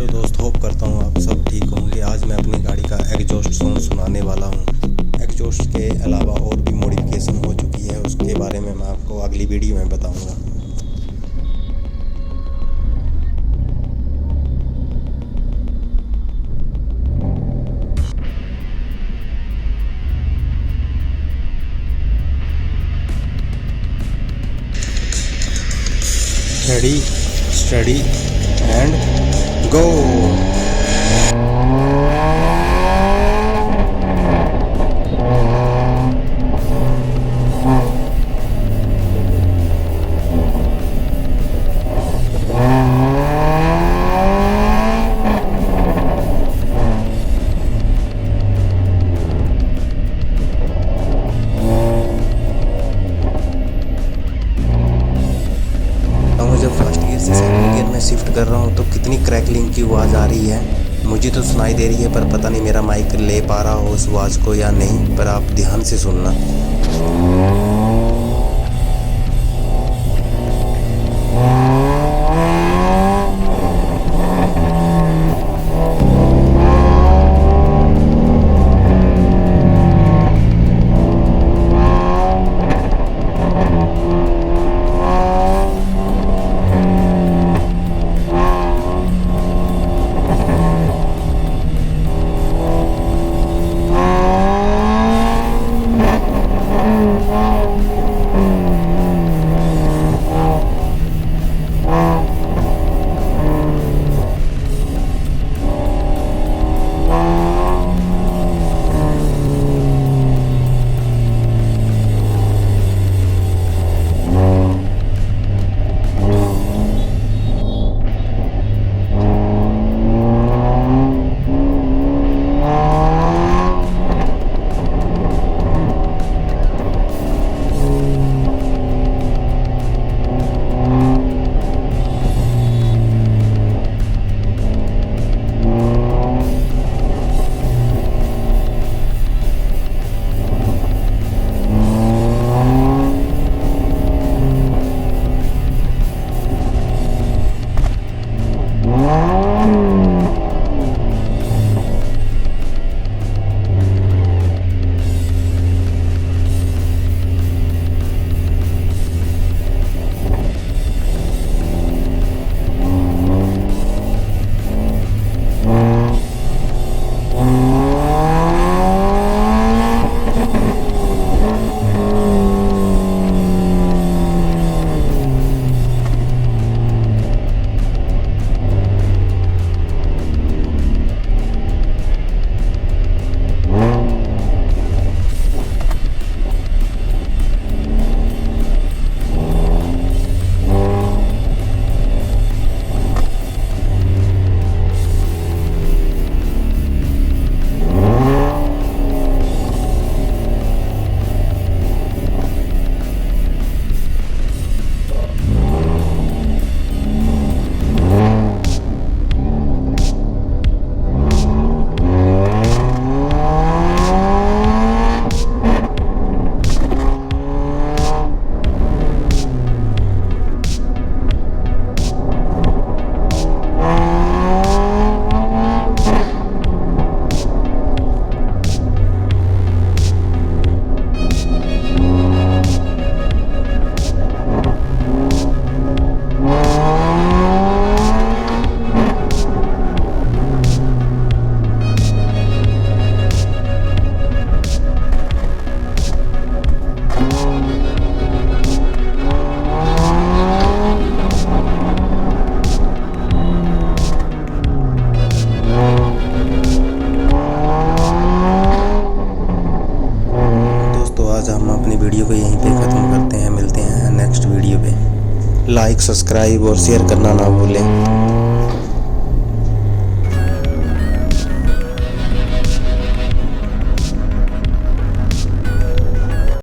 Hello दोस्त, hope करता हूँ आप सब ठीक होंगे। आज मैं अपनी गाड़ी का एग्जॉस्ट साउंड सुनाने वाला हूँ। एग्जॉस्ट के अलावा और भी मॉडिफिकेशन हो चुकी है, उसके बारे में मैं आपको अगली वीडियो में बताऊँगा। Ready, study and go. जब फर्स्ट गियर से सेकंड गियर में शिफ्ट कर रहा हूँ तो कितनी क्रैकलिंग की आवाज़ आ रही है। मुझे तो सुनाई दे रही है, पर पता नहीं मेरा माइक ले पा रहा हो उस आवाज़ को या नहीं। पर आप ध्यान से सुनना। आज हम अपनी वीडियो को यहीं पे ख़त्म करते हैं। मिलते हैं नेक्स्ट वीडियो पे। लाइक, सब्सक्राइब और शेयर करना ना भूलें।